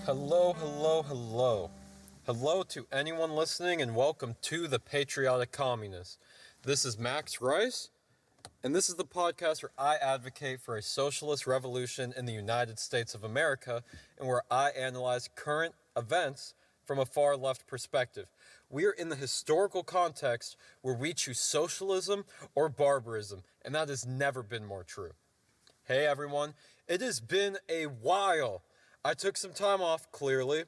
Hello, hello, hello. Hello to anyone listening and welcome to The Patriotic Communist. This is Max Rice, and this is the podcast where I advocate for a socialist revolution in the United States of America and where I analyze current events from a far left perspective. We are in the historical context where we choose socialism or barbarism, and that has never been more true. Hey everyone, it has been a while. I took some time off, clearly,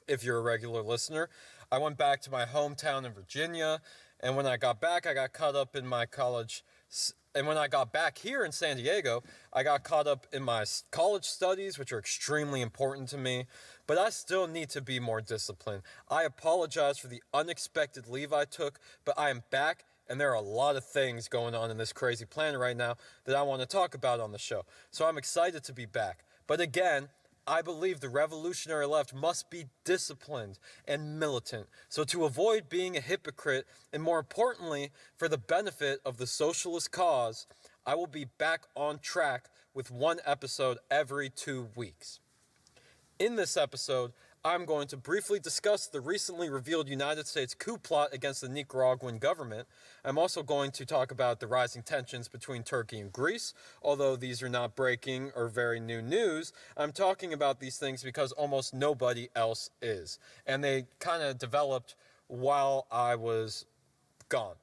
if you're a regular listener. I went back to my hometown in Virginia, and when I got back, I got caught up in my college. And when I got back here in San Diego, I got caught up in my college studies, which are extremely important to me, but I still need to be more disciplined. I apologize for the unexpected leave I took, but I am back, and there are a lot of things going on in this crazy planet right now that I want to talk about on the show. So I'm excited to be back. But again, I believe the revolutionary left must be disciplined and militant. So to avoid being a hypocrite, and more importantly, for the benefit of the socialist cause, I will be back on track with one episode every 2 weeks. In this episode, I'm going to briefly discuss the recently revealed United States coup plot against the Nicaraguan government. I'm also going to talk about the rising tensions between Turkey and Greece. Although these are not breaking or very new news, I'm talking about these things because almost nobody else is. And they kind of developed while I was gone.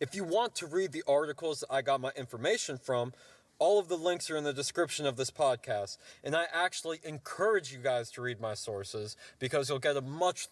If you want to read the articles that I got my information from, all of the links are in the description of this podcast, and I actually encourage you guys to read my sources because you'll get a much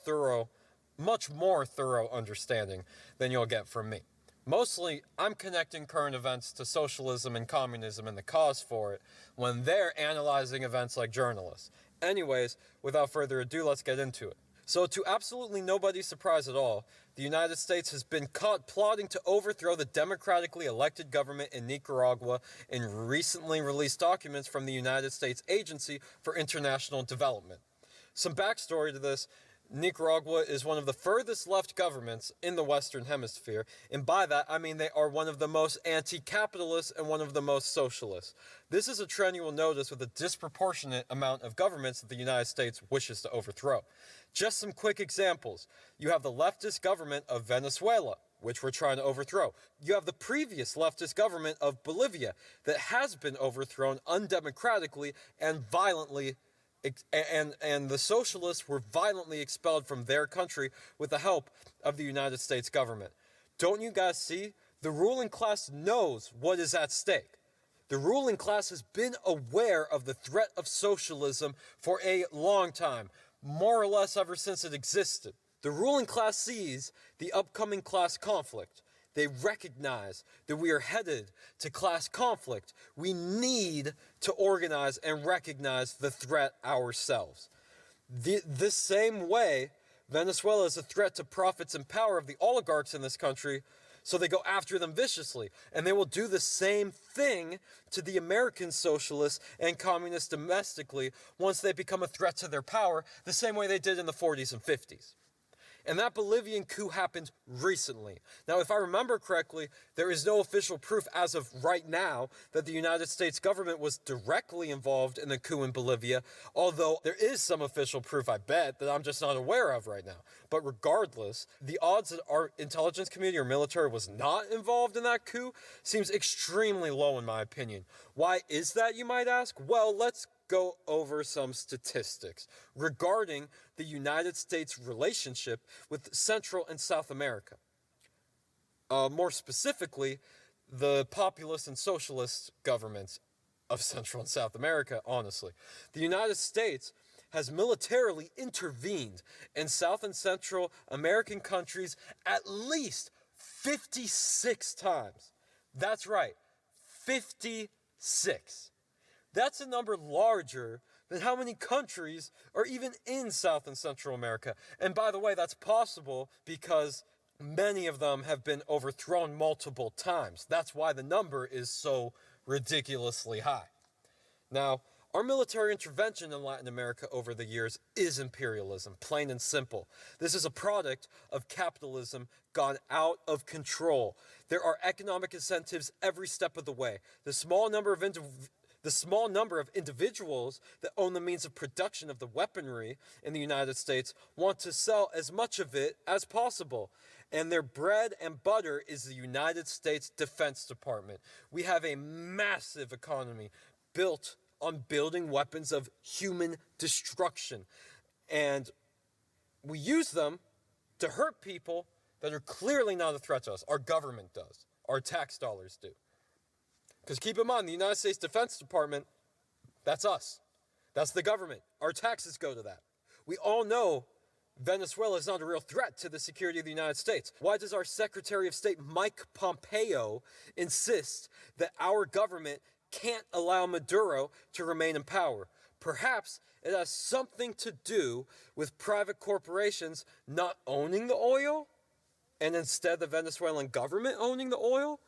more thorough understanding than you'll get from me. Mostly, I'm connecting current events to socialism and communism and the cause for it when they're analyzing events like journalists. Anyways, without further ado, let's get into it. So to absolutely nobody's surprise at all, the United States has been caught plotting to overthrow the democratically elected government in Nicaragua in recently released documents from the United States Agency for International Development. Some backstory to this: Nicaragua is one of the furthest left governments in the Western Hemisphere, and by that I mean they are one of the most anti-capitalist and one of the most socialist. This is a trend you will notice with a disproportionate amount of governments that the United States wishes to overthrow. Just some quick examples. You have the leftist government of Venezuela, which we're trying to overthrow. You have the previous leftist government of Bolivia that has been overthrown undemocratically and violently, and the socialists were violently expelled from their country with the help of the United States government. Don't you guys see? The ruling class knows what is at stake. The ruling class has been aware of the threat of socialism for a long time, more or less ever since it existed. The ruling class sees the upcoming class conflict. They recognize that we are headed to class conflict. We need to organize and recognize the threat ourselves. This same way, Venezuela is a threat to profits and power of the oligarchs in this country, so they go after them viciously. And they will do the same thing to the American socialists and communists domestically once they become a threat to their power, the same way they did in the 40s and 50s. And that Bolivian coup happened recently. Now, if I remember correctly, there is no official proof as of right now that the United States government was directly involved in the coup in Bolivia, although there is some official proof, I bet, that I'm just not aware of right now. But regardless, the odds that our intelligence community or military was not involved in that coup seems extremely low in my opinion. Why is that, you might ask? Well, let's go over some statistics regarding the United States relationship with Central and South America. More specifically, the populist and socialist governments of Central and South America, honestly. The United States has militarily intervened in South and Central American countries at least 56 times. That's right, 56. That's a number larger than how many countries are even in South and Central America. And by the way, that's possible because many of them have been overthrown multiple times. That's why the number is so ridiculously high. Now, our military intervention in Latin America over the years is imperialism, plain and simple. This is a product of capitalism gone out of control. There are economic incentives every step of the way. The small number of The small number of individuals that own the means of production of the weaponry in the United States want to sell as much of it as possible. And their bread and butter is the United States Defense Department. We have a massive economy built on building weapons of human destruction. And we use them to hurt people that are clearly not a threat to us. Our government does. Our tax dollars do. Because keep in mind, the United States Defense Department, that's us. That's the government. Our taxes go to that. We all know Venezuela is not a real threat to the security of the United States. Why does our Secretary of State, Mike Pompeo, insist that our government can't allow Maduro to remain in power? Perhaps it has something to do with private corporations not owning the oil, and instead the Venezuelan government owning the oil?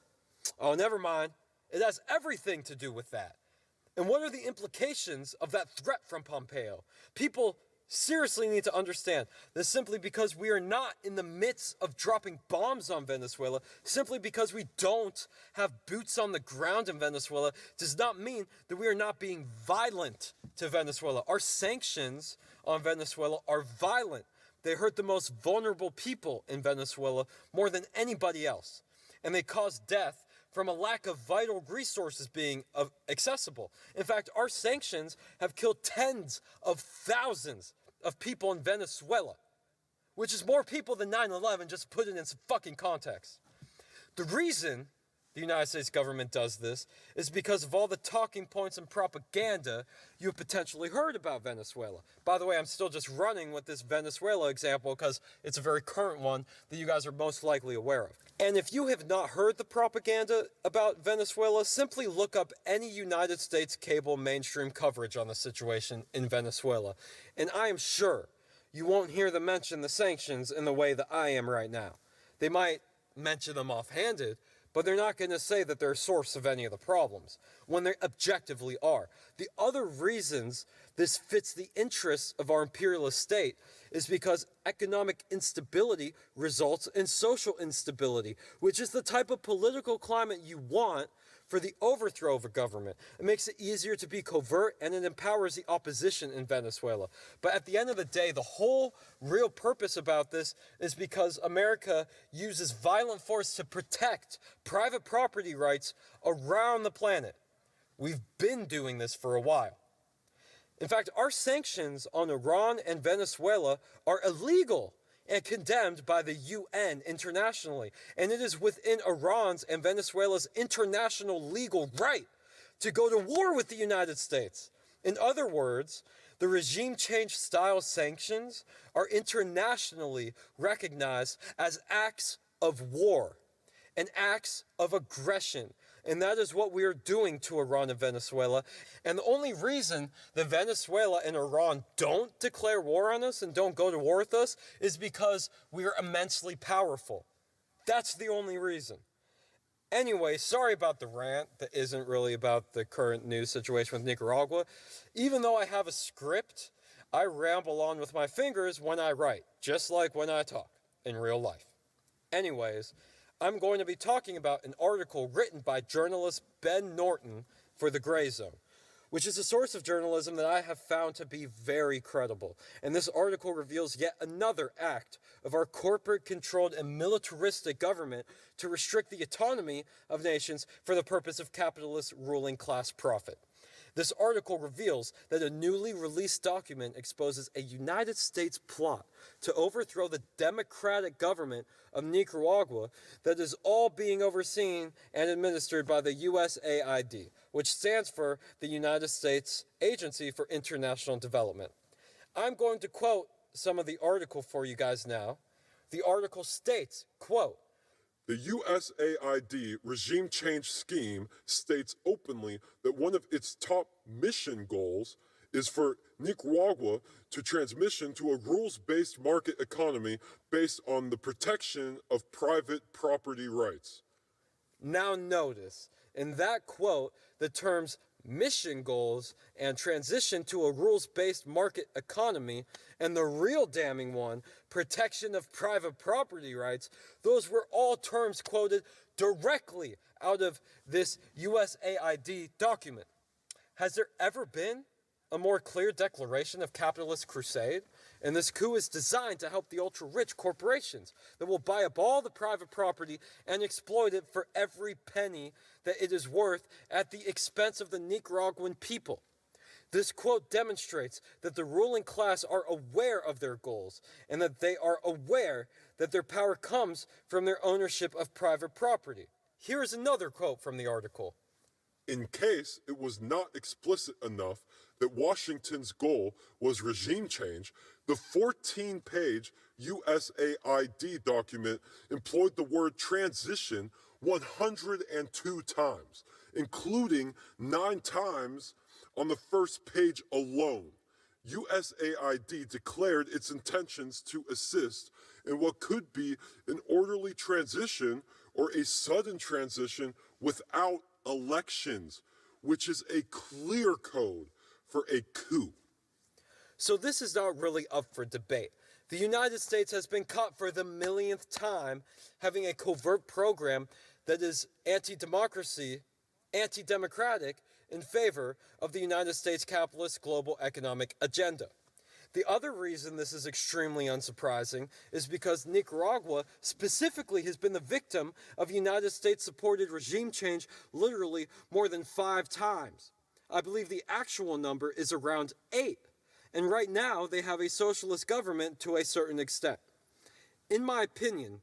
Oh, never mind. It has everything to do with that. And what are the implications of that threat from Pompeo? People seriously need to understand that simply because we are not in the midst of dropping bombs on Venezuela, simply because we don't have boots on the ground in Venezuela, does not mean that we are not being violent to Venezuela. Our sanctions on Venezuela are violent. They hurt the most vulnerable people in Venezuela more than anybody else. And they cause death from a lack of vital resources being accessible. In fact, our sanctions have killed tens of thousands of people in Venezuela, which is more people than 9/11, just put it in some fucking context. The reason the United States government does this is because of all the talking points and propaganda you have potentially heard about Venezuela. By the way, I'm still just running with this Venezuela example because it's a very current one that you guys are most likely aware of. And if you have not heard the propaganda about Venezuela, simply look up any United States cable mainstream coverage on the situation in Venezuela. And I am sure you won't hear them mention the sanctions in the way that I am right now. They might mention them offhanded, but they're not going to say that they're a source of any of the problems, when they objectively are. The other reasons this fits the interests of our imperialist state is because economic instability results in social instability, which is the type of political climate you want for the overthrow of a government. It makes it easier to be covert, and it empowers the opposition in Venezuela. But at the end of the day, the whole real purpose about this is because America uses violent force to protect private property rights around the planet. We've been doing this for a while. In fact, our sanctions on Iran and Venezuela are illegal and condemned by the UN internationally. And it is within Iran's and Venezuela's international legal right to go to war with the United States. In other words, the regime change style sanctions are internationally recognized as acts of war and acts of aggression. And that is what we are doing to Iran and Venezuela. And the only reason that Venezuela and Iran don't declare war on us and don't go to war with us is because we are immensely powerful. That's the only reason. Anyway, sorry about the rant that isn't really about the current news situation with Nicaragua. Even though I have a script, I ramble on with my fingers when I write, just like when I talk in real life. Anyways, I'm going to be talking about an article written by journalist Ben Norton for The Gray Zone, which is a source of journalism that I have found to be very credible. And this article reveals yet another act of our corporate-controlled and militaristic government to restrict the autonomy of nations for the purpose of capitalist ruling class profit. This article reveals that a newly released document exposes a United States plot to overthrow the democratic government of Nicaragua that is all being overseen and administered by the USAID, which stands for the United States Agency for International Development. I'm going to quote some of the article for you guys now. The article states, quote, "The USAID regime change scheme states openly that one of its top mission goals is for Nicaragua to transition to a rules-based market economy based on the protection of private property rights." Now notice, in that quote, the terms mission goals and transition to a rules-based market economy, and the real damning one, protection of private property rights, those were all terms quoted directly out of this USAID document. Has there ever been a more clear declaration of capitalist crusade? And this coup is designed to help the ultra-rich corporations that will buy up all the private property and exploit it for every penny that it is worth at the expense of the Nicaraguan people. This quote demonstrates that the ruling class are aware of their goals and that they are aware that their power comes from their ownership of private property. Here is another quote from the article. In case it was not explicit enough that Washington's goal was regime change, the 14-page USAID document employed the word transition 102 times, including 9 times on the first page alone. USAID declared its intentions to assist in what could be an orderly transition or a sudden transition without elections, which is a clear code for a coup. So this is not really up for debate. The United States has been caught for the millionth time having a covert program that is anti-democracy, anti-democratic, in favor of the United States capitalist global economic agenda. The other reason this is extremely unsurprising is because Nicaragua specifically has been the victim of United States-supported regime change literally more than 5 times. I believe the actual number is around 8. And right now they have a socialist government to a certain extent. In my opinion,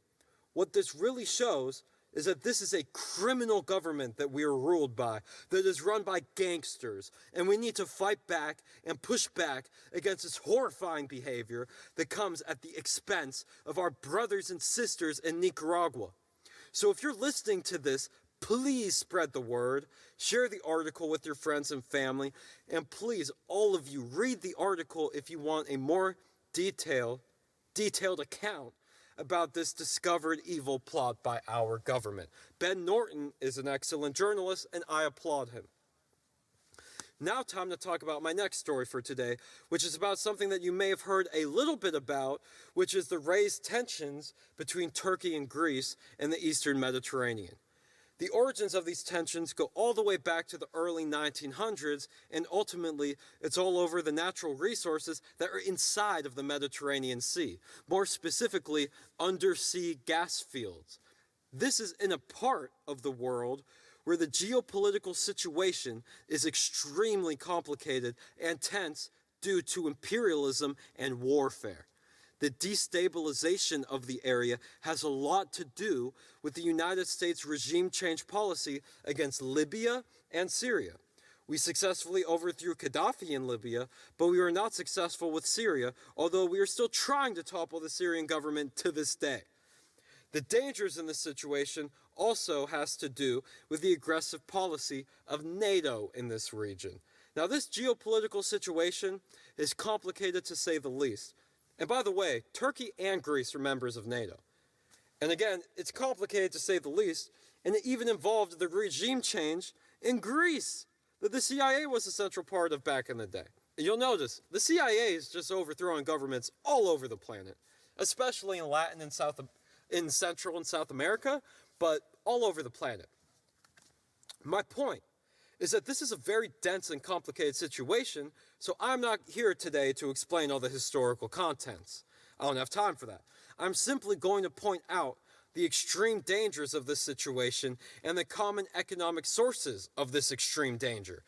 what this really shows is that this is a criminal government that we are ruled by, that is run by gangsters, and we need to fight back and push back against this horrifying behavior that comes at the expense of our brothers and sisters in Nicaragua. So if you're listening to this, please spread the word, share the article with your friends and family, and please, all of you, read the article if you want a more detailed account about this discovered evil plot by our government. Ben Norton is an excellent journalist, and I applaud him. Now time to talk about my next story for today, which is about something that you may have heard a little bit about, which is the raised tensions between Turkey and Greece in the Eastern Mediterranean. The origins of these tensions go all the way back to the early 1900s, and ultimately, it's all over the natural resources that are inside of the Mediterranean Sea, more specifically, undersea gas fields. This is in a part of the world where the geopolitical situation is extremely complicated and tense due to imperialism and warfare. The destabilization of the area has a lot to do with the United States regime change policy against Libya and Syria. We successfully overthrew Gaddafi in Libya, but we were not successful with Syria, although we are still trying to topple the Syrian government to this day. The dangers in this situation also has to do with the aggressive policy of NATO in this region. Now, this geopolitical situation is complicated to say the least. And by the way, Turkey and Greece are members of NATO. And again, it's complicated to say the least, and it even involved the regime change in Greece that the CIA was a central part of back in the day. You'll notice, the CIA is just overthrowing governments all over the planet, especially in Latin and in Central and South America, but all over the planet. My point is that this is a very dense and complicated situation, so I'm not here today to explain all the historical contents. I don't have time for that. I'm simply going to point out the extreme dangers of this situation and the common economic sources of this extreme danger,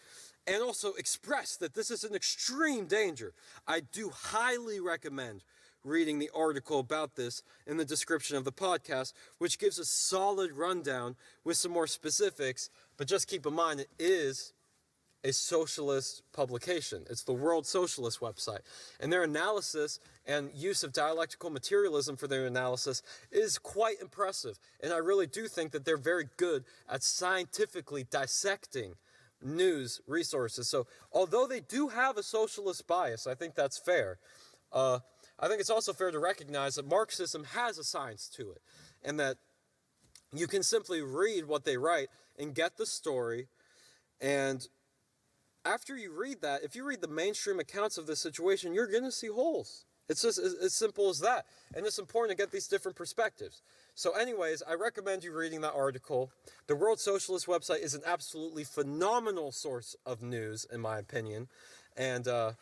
and also express that this is an extreme danger. I do highly recommend reading the article about this in the description of the podcast, which gives a solid rundown with some more specifics, but just keep in mind it is a socialist publication. It's the World Socialist website. And their analysis and use of dialectical materialism for their analysis is quite impressive. And I really do think that they're very good at scientifically dissecting news resources. So although they do have a socialist bias, I think that's fair. I think it's also fair to recognize that Marxism has a science to it, and that you can simply read what they write and get the story, and after you read that, if you read the mainstream accounts of this situation, you're going to see holes. It's just as simple as that. And it's important to get these different perspectives. So anyways, I recommend you reading that article. The World Socialist website is an absolutely phenomenal source of news, in my opinion. And, go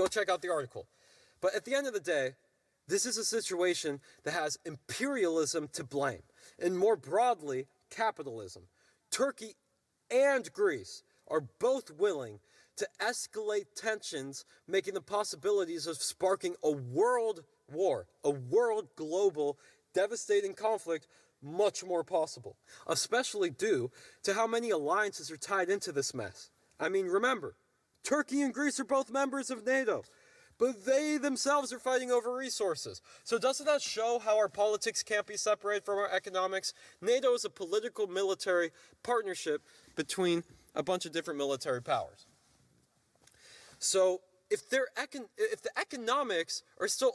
check out the article. But at the end of the day, this is a situation that has imperialism to blame. And more broadly, capitalism. Turkey and Greece are both willing to escalate tensions, making the possibilities of sparking a world war, a world global devastating conflict much more possible, especially due to how many alliances are tied into this mess. I mean, remember, Turkey and Greece are both members of NATO, but they themselves are fighting over resources. So doesn't that show how our politics can't be separated from our economics? NATO is a political military partnership between a bunch of different military powers. So if the economics are still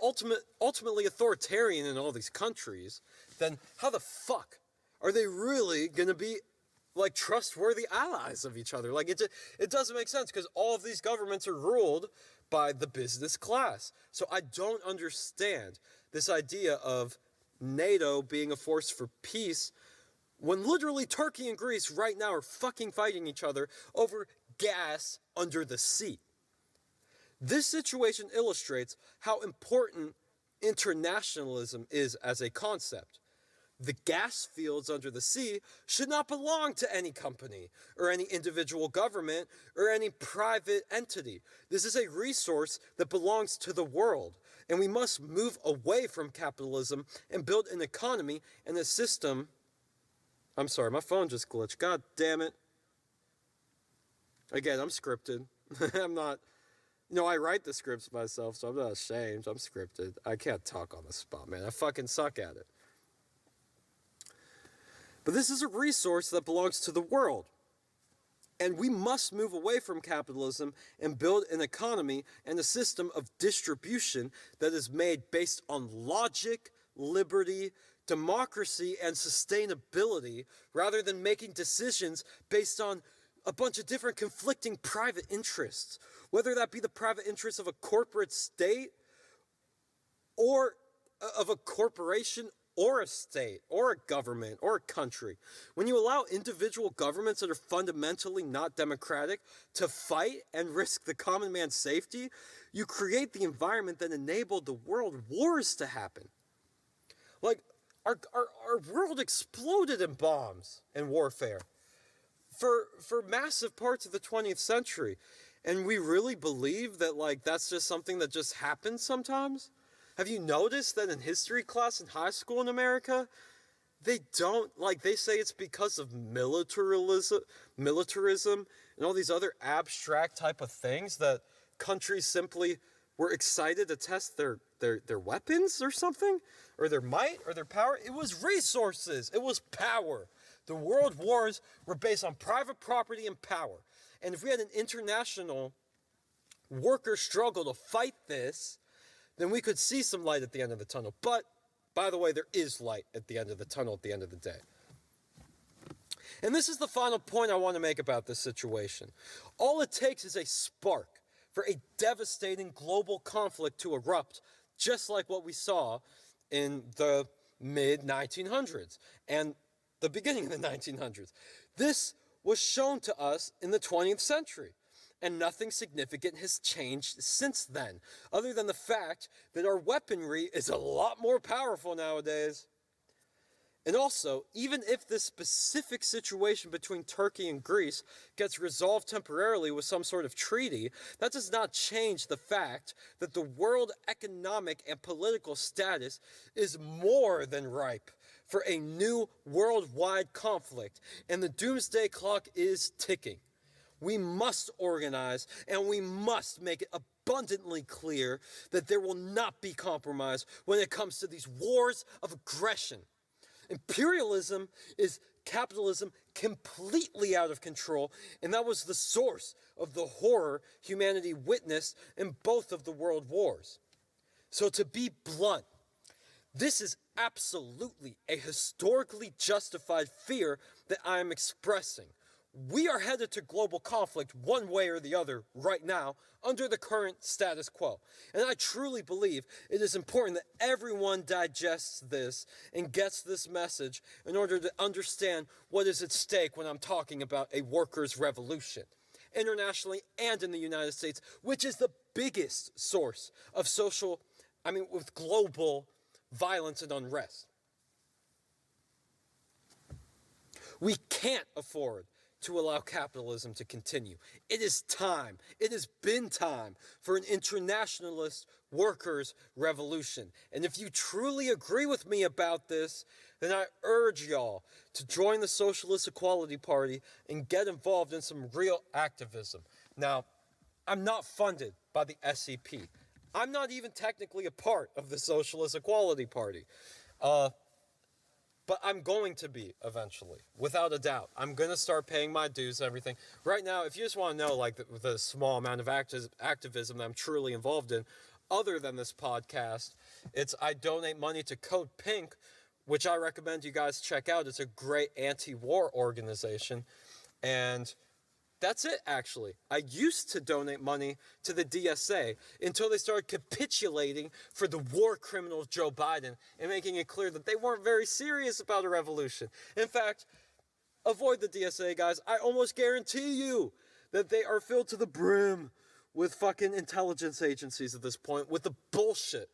ultimately authoritarian in all these countries, then how the fuck are they really going to be like trustworthy allies of each other? Like it doesn't make sense, because all of these governments are ruled by the business class. So I don't understand this idea of NATO being a force for peace when literally Turkey and Greece right now are fucking fighting each other over gas under the sea. This situation illustrates how important internationalism is as a concept. The gas fields under the sea should not belong to any company or any individual government or any private entity. This is a resource that belongs to the world, and we must move away from capitalism and build an economy and a system. I'm sorry, my phone just glitched. God damn it. Again, I'm scripted. I'm not. I write the scripts myself, so I'm not ashamed. I'm scripted. I can't talk on the spot, man. I fucking suck at it. But this is a resource that belongs to the world. And we must move away from capitalism and build an economy and a system of distribution that is made based on logic, liberty, democracy, and sustainability, rather than making decisions based on a bunch of different conflicting private interests, whether that be the private interests of a corporate state or of a corporation or a state or a government or a country. When you allow individual governments that are fundamentally not democratic to fight and risk the common man's safety, you create the environment that enabled the world wars to happen. Like, our world exploded in bombs and warfare for massive parts of the 20th century. And we really believe that, like, that's just something that just happens sometimes? Have you noticed that in history class in high school in America, they say it's because of militarism and all these other abstract type of things that countries simply were excited to test their weapons or something, or their might or their power? It was resources. It was power. The world wars were based on private property and power. And if we had an international worker struggle to fight this, then we could see some light at the end of the tunnel. But, by the way, there is light at the end of the tunnel at the end of the day. And this is the final point I want to make about this situation. All it takes is a spark for a devastating global conflict to erupt, just like what we saw in the mid-1900s and the beginning of the 1900s. This was shown to us in the 20th century. And nothing significant has changed since then, other than the fact that our weaponry is a lot more powerful nowadays. And also, even if this specific situation between Turkey and Greece gets resolved temporarily with some sort of treaty, that does not change the fact that the world economic and political status is more than ripe for a new worldwide conflict, and the doomsday clock is ticking. We must organize, and we must make it abundantly clear that there will not be compromise when it comes to these wars of aggression. Imperialism is capitalism completely out of control, and that was the source of the horror humanity witnessed in both of the world wars. So to be blunt, this is absolutely a historically justified fear that I am expressing. We are headed to global conflict one way or the other right now under the current status quo. And I truly believe it is important that everyone digests this and gets this message in order to understand what is at stake when I'm talking about a workers' revolution, internationally and in the United States, which is the biggest source of with global violence and unrest. We can't afford to allow capitalism to continue. It is time. It has been time for an internationalist workers' revolution. And if you truly agree with me about this, then I urge y'all to join the Socialist Equality Party and get involved in some real activism. Now, I'm not funded by the SEP. I'm not even technically a part of the Socialist Equality Party. But I'm going to be eventually, without a doubt. I'm going to start paying my dues and everything. Right now, if you just want to know like the small amount of activism that I'm truly involved in, other than this podcast, I donate money to Code Pink, which I recommend you guys check out. It's a great anti-war organization. And that's it, actually. I used to donate money to the DSA until they started capitulating for the war criminal Joe Biden and making it clear that they weren't very serious about a revolution. In fact, avoid the DSA, guys. I almost guarantee you that they are filled to the brim with fucking intelligence agencies at this point, with the bullshit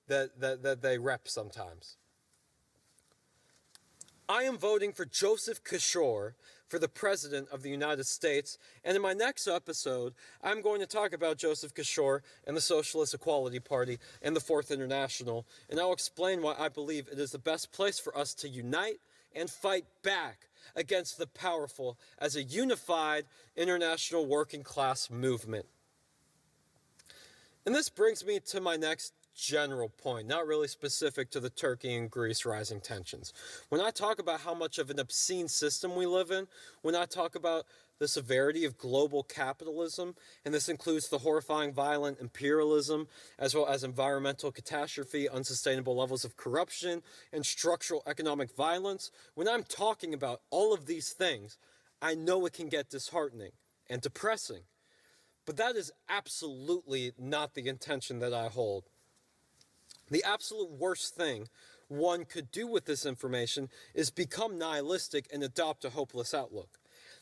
that they rep sometimes. I am voting for Joseph Kishore for the President of the United States, and in my next episode, I'm going to talk about Joseph Kishore and the Socialist Equality Party and the Fourth International, and I'll explain why I believe it is the best place for us to unite and fight back against the powerful as a unified international working class movement. And this brings me to my next general point, not really specific to the Turkey and Greece rising tensions. When I talk about how much of an obscene system we live in, when I talk about the severity of global capitalism, and this includes the horrifying violent imperialism, as well as environmental catastrophe, unsustainable levels of corruption, and structural economic violence, when I'm talking about all of these things, I know it can get disheartening and depressing. But that is absolutely not the intention that I hold. The absolute worst thing one could do with this information is become nihilistic and adopt a hopeless outlook.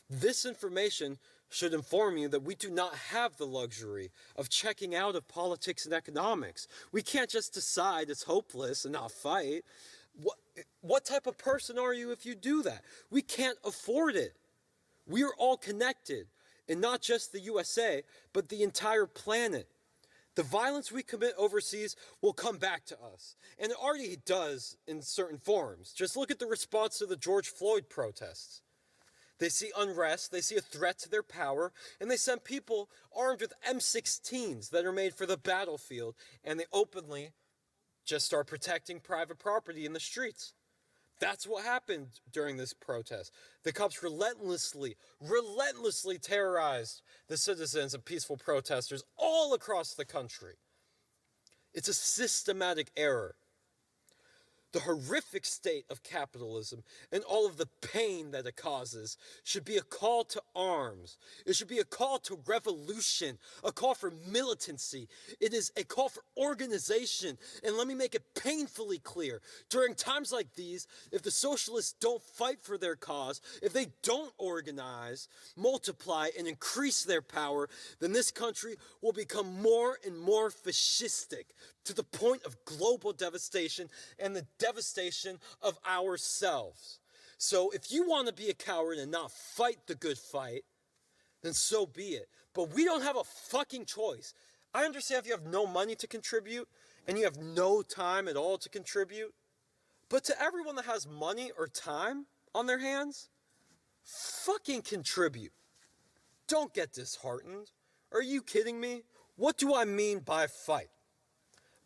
This information should inform you that we do not have the luxury of checking out of politics and economics. We can't just decide it's hopeless and not fight. What type of person are you if you do that? We can't afford it. We are all connected, and not just the USA, but the entire planet. The violence we commit overseas will come back to us, and it already does in certain forms. Just look at the response to the George Floyd protests. They see unrest, they see a threat to their power, and they send people armed with M16s that are made for the battlefield, and they openly just start protecting private property in the streets. That's what happened during this protest. The cops relentlessly terrorized the citizens and peaceful protesters all across the country. It's a systematic error. The horrific state of capitalism and all of the pain that it causes should be a call to arms. It should be a call to revolution, a call for militancy. It is a call for organization. And let me make it painfully clear, during times like these, if the socialists don't fight for their cause, if they don't organize, multiply, and increase their power, then this country will become more and more fascistic, to the point of global devastation and the devastation of ourselves. So if you want to be a coward and not fight the good fight, then so be it. But we don't have a fucking choice. I understand if you have no money to contribute and you have no time at all to contribute, but to everyone that has money or time on their hands, fucking contribute. Don't get disheartened. Are you kidding me? What do I mean by fight?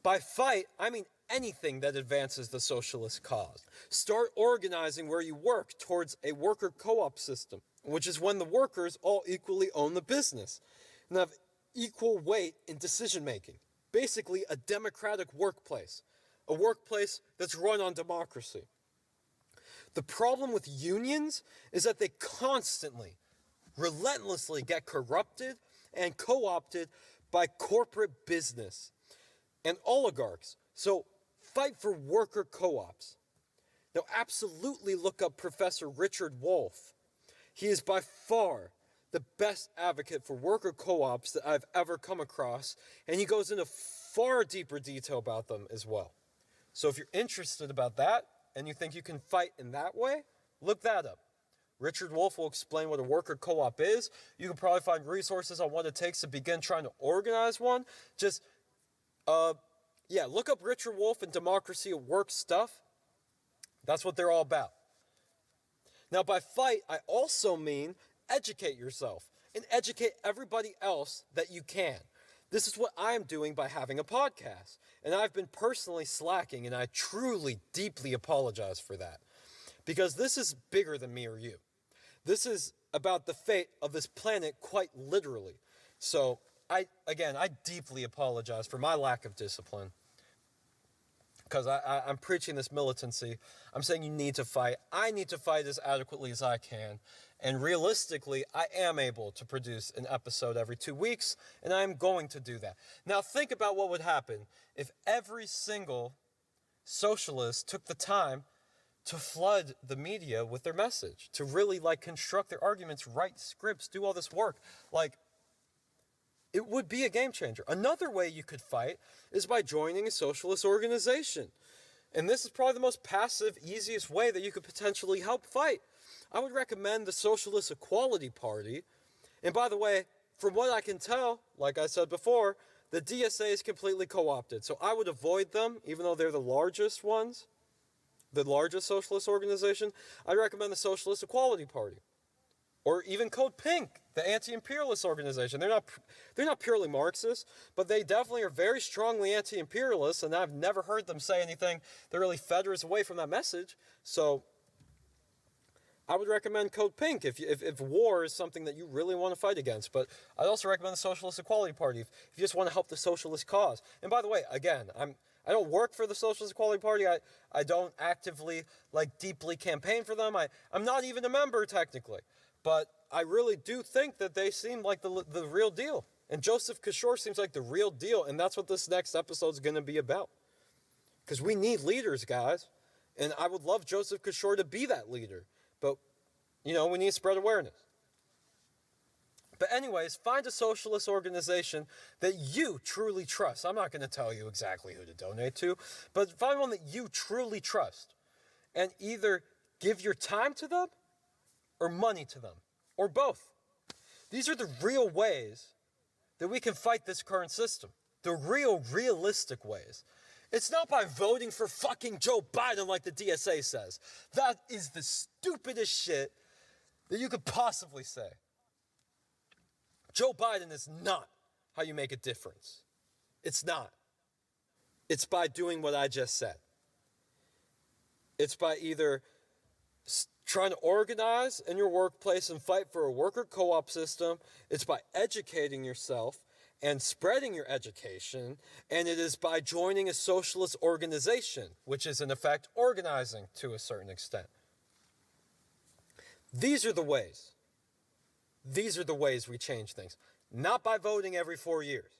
By fight, I mean anything that advances the socialist cause. Start organizing where you work towards a worker co-op system, which is when the workers all equally own the business and have equal weight in decision making. Basically, a democratic workplace, a workplace that's run on democracy. The problem with unions is that they constantly relentlessly get corrupted and co-opted by corporate business and oligarchs. So fight for worker co-ops. Now absolutely look up Professor Richard Wolff. He is by far the best advocate for worker co-ops that I've ever come across, and he goes into far deeper detail about them as well. So if you're interested about that, and you think you can fight in that way, look that up. Richard Wolff will explain what a worker co-op is. You can probably find resources on what it takes to begin trying to organize one. Just, look up Richard Wolff and Democracy at Work stuff. That's what they're all about. Now, by fight, I also mean educate yourself and educate everybody else that you can. This is what I'm doing by having a podcast. And I've been personally slacking, and I truly, deeply apologize for that. Because this is bigger than me or you. This is about the fate of this planet quite literally. So, I deeply apologize for my lack of discipline. Because I'm preaching this militancy. I'm saying you need to fight. I need to fight as adequately as I can. And realistically, I am able to produce an episode every 2 weeks, and I am going to do that. Now think about what would happen if every single socialist took the time to flood the media with their message, to really construct their arguments, write scripts, do all this work. It would be a game changer. Another way you could fight is by joining a socialist organization. And this is probably the most passive, easiest way that you could potentially help fight. I would recommend the Socialist Equality Party. And by the way, from what I can tell, like I said before, the DSA is completely co-opted. So I would avoid them, even though they're the largest ones, the largest socialist organization. I recommend the Socialist Equality Party. Or even Code Pink, the anti-imperialist organization. They're not purely Marxist, but they definitely are very strongly anti-imperialist, and I've never heard them say anything that really fetters away from that message. So I would recommend Code Pink if war is something that you really want to fight against. But I'd also recommend the Socialist Equality Party if you just want to help the socialist cause. And by the way, again, I don't work for the Socialist Equality Party. I don't actively, deeply campaign for them. I'm not even a member, technically. But I really do think that they seem like the real deal. And Joseph Kishore seems like the real deal. And that's what this next episode is going to be about. Because we need leaders, guys. And I would love Joseph Kishore to be that leader. But, we need to spread awareness. But anyways, find a socialist organization that you truly trust. I'm not going to tell you exactly who to donate to. But find one that you truly trust. And either give your time to them or money to them, or both. These are the real ways that we can fight this current system. The realistic ways. It's not by voting for fucking Joe Biden like the DSA says. That is the stupidest shit that you could possibly say. Joe Biden is not how you make a difference. It's not. It's by doing what I just said. It's by either trying to organize in your workplace and fight for a worker co-op system. It's by educating yourself and spreading your education. And it is by joining a socialist organization, which is in effect organizing to a certain extent. These are the ways. These are the ways we change things. Not by voting every 4 years.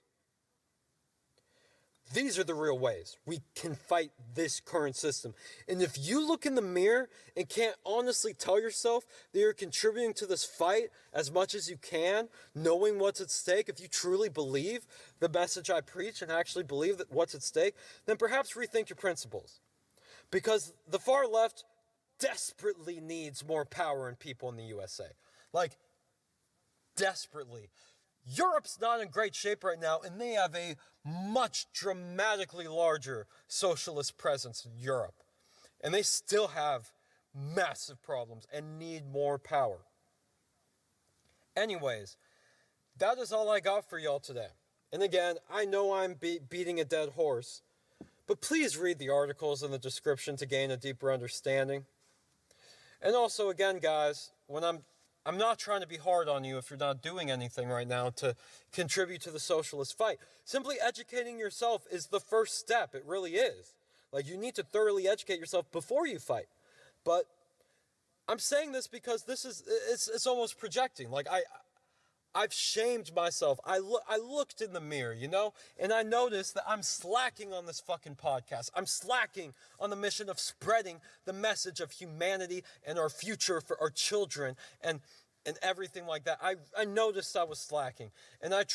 These are the real ways we can fight this current system. And if you look in the mirror and can't honestly tell yourself that you're contributing to this fight as much as you can, knowing what's at stake, if you truly believe the message I preach and actually believe that what's at stake, then perhaps rethink your principles. Because the far left desperately needs more power and people in the USA. Desperately. Europe's not in great shape right now, and they have a much dramatically larger socialist presence in Europe. And they still have massive problems and need more power. Anyways, that is all I got for y'all today. And again, I know I'm beating a dead horse, but please read the articles in the description to gain a deeper understanding. And also, again, guys, I'm not trying to be hard on you if you're not doing anything right now to contribute to the socialist fight. Simply educating yourself is the first step. It really is. You need to thoroughly educate yourself before you fight. But I'm saying this because it's almost projecting. Like I've shamed myself. I looked in the mirror, and I noticed that I'm slacking on this fucking podcast. I'm slacking on the mission of spreading the message of humanity and our future for our children and everything like that. I noticed I was slacking, and I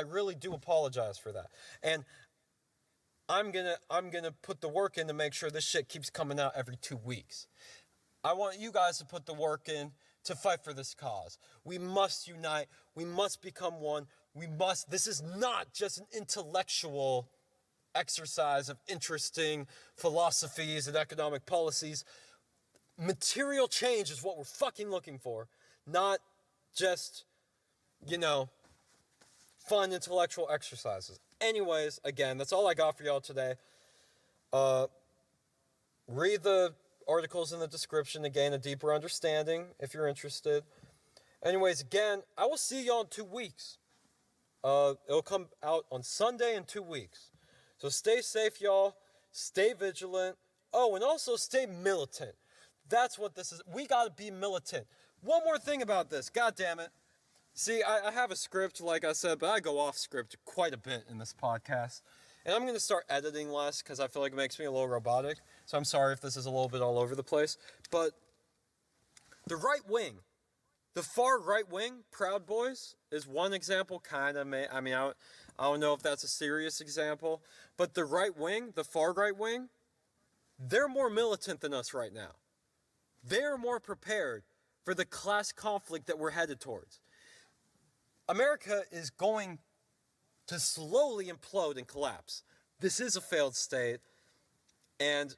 really do apologize for that. And I'm gonna put the work in to make sure this shit keeps coming out every 2 weeks. I want you guys to put the work in to fight for this cause. We must unite. We must become one. This is not just an intellectual exercise of interesting philosophies and economic policies. Material change is what we're fucking looking for, not just, fun intellectual exercises. Anyways, again, that's all I got for y'all today. Read the articles in the description to gain a deeper understanding if you're interested. Anyways, again, I will see y'all in 2 weeks. It'll come out on Sunday in 2 weeks. So stay safe, y'all. Stay vigilant. Oh, and also stay militant. That's what this is. We gotta be militant. One more thing about this. God damn it. See, I have a script, like I said, but I go off script quite a bit in this podcast. And I'm going to start editing less because I feel like it makes me a little robotic. So I'm sorry if this is a little bit all over the place. But the right wing, the far right wing, Proud Boys, is one example, kind of. I don't know if that's a serious example. But the right wing, the far right wing, they're more militant than us right now. They're more prepared for the class conflict that we're headed towards. America is going to slowly implode and collapse. This is a failed state, and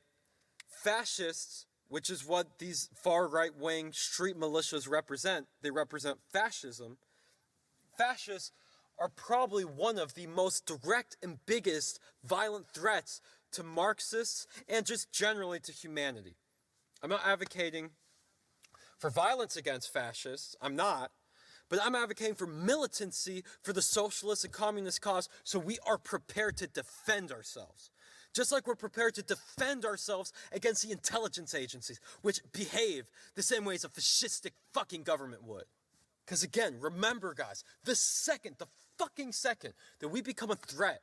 fascists, which is what these far right-wing street militias represent, they represent fascism. Fascists are probably one of the most direct and biggest violent threats to Marxists and just generally to humanity. I'm not advocating for violence against fascists. I'm not. But I'm advocating for militancy for the socialist and communist cause so we are prepared to defend ourselves. Just like we're prepared to defend ourselves against the intelligence agencies, which behave the same way as a fascistic fucking government would. Because again, remember guys, the fucking second that we become a threat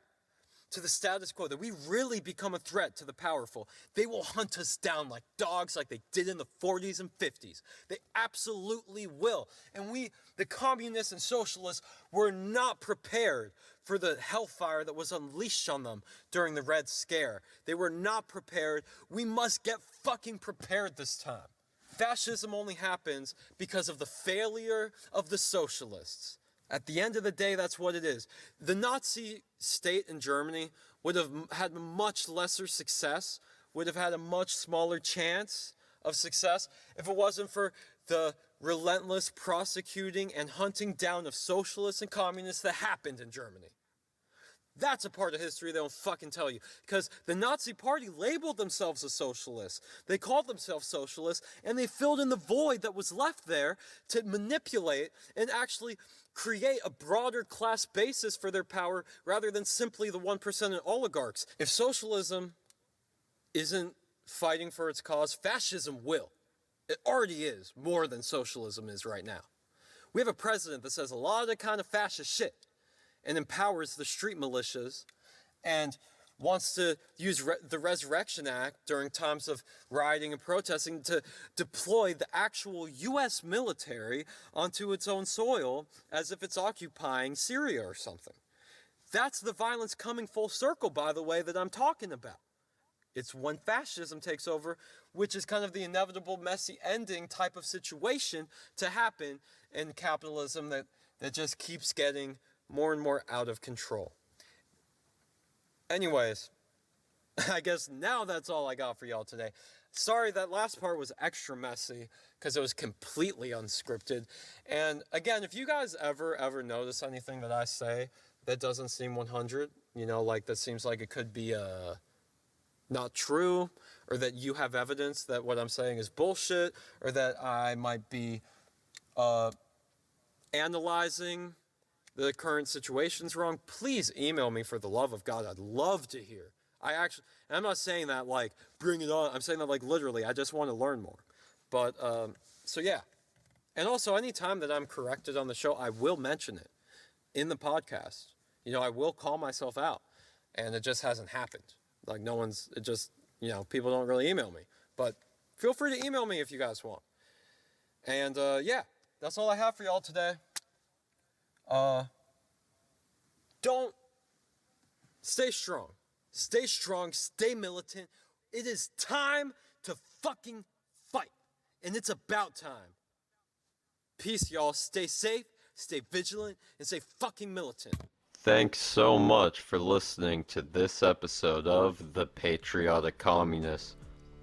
to the status quo, that we really become a threat to the powerful, they will hunt us down like dogs like they did in the 40s and 50s. They absolutely will. And we, the communists and socialists, were not prepared for the hellfire that was unleashed on them during the Red Scare. They were not prepared. We must get fucking prepared this time. Fascism only happens because of the failure of the socialists. At the end of the day, that's what it is. The Nazi state in Germany would have had much lesser success, would have had a much smaller chance of success if it wasn't for the relentless prosecuting and hunting down of socialists and communists that happened in Germany. That's a part of history they don't fucking tell you. Because the Nazi party labeled themselves as socialists. They called themselves socialists, and they filled in the void that was left there to manipulate and actually create a broader class basis for their power rather than simply the 1% and oligarchs. If socialism isn't fighting for its cause, fascism will. It already is more than socialism is right now. We have a president that says a lot of the kind of fascist shit and empowers the street militias and wants to use the Resurrection Act during times of rioting and protesting to deploy the actual U.S. military onto its own soil as if it's occupying Syria or something. That's the violence coming full circle, by the way, that I'm talking about. It's when fascism takes over, which is kind of the inevitable messy ending type of situation to happen in capitalism that just keeps getting more and more out of control. Anyways, I guess now that's all I got for y'all today. Sorry, that last part was extra messy because it was completely unscripted. And again, if you guys ever notice anything that I say that doesn't seem 100, like that seems like it could be not true, or that you have evidence that what I'm saying is bullshit, or that I might be analyzing the current situation's wrong, please email me for the love of God. I'd love to hear. I'm not saying that like, bring it on. I'm saying that like literally, I just want to learn more. But, so yeah. And also, anytime that I'm corrected on the show, I will mention it in the podcast. You know, I will call myself out. And it just hasn't happened. Like, people don't really email me. But feel free to email me if you guys want. And, yeah, that's all I have for y'all today. Don't stay strong. Stay strong. Stay militant. It is time to fucking fight. And it's about time. Peace, y'all. Stay safe, stay vigilant, and stay fucking militant. Thanks so much for listening to this episode of The Patriotic Communist.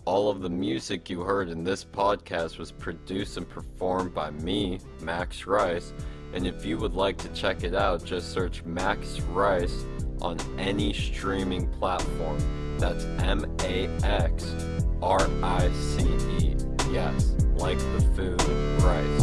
All of the music you heard in this podcast was produced and performed by me, Max Rice. And if you would like to check it out, just search Max Rice on any streaming platform. That's MAXRICE. Yes, like the food rice.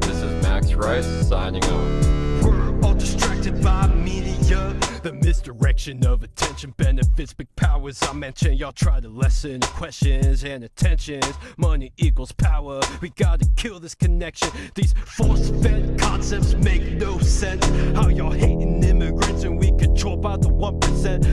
This is Max Rice signing off. We're all distracted by media. The misdirection of attention benefits big powers I mentioned. Y'all try to lessen the questions and attentions. Money equals power. We gotta kill this connection. These force-fed concepts make no sense. How y'all hating immigrants and we controlled by the 1%.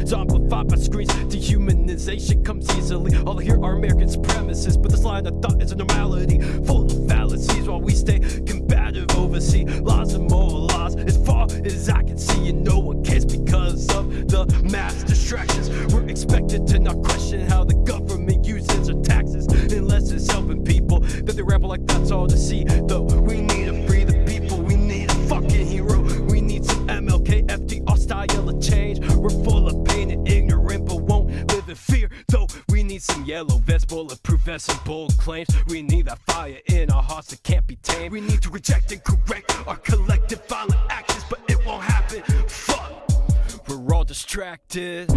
Zombified by screens. Dehumanization comes easily. All I hear are American supremacists, but this line of thought is a normality, full of fallacies. While we stay combative overseas, laws and moral laws. As far as I can see, and no one cares because of the mass distractions. We're expected to not question how the government uses our taxes, unless it's helping people. Then they ramble like that's all to see. Though we need to free the people, we need a fucking hero. We need some MLK, FDR style of change. We're full of pain and ignorant, but won't live in fear. Though we need some yellow vest, bulletproof vests and bold claims. We need that fire in our hearts that can't be tamed. We need to reject and correct our collective violent actions, but it won't happen. Fuck, we're all distracted.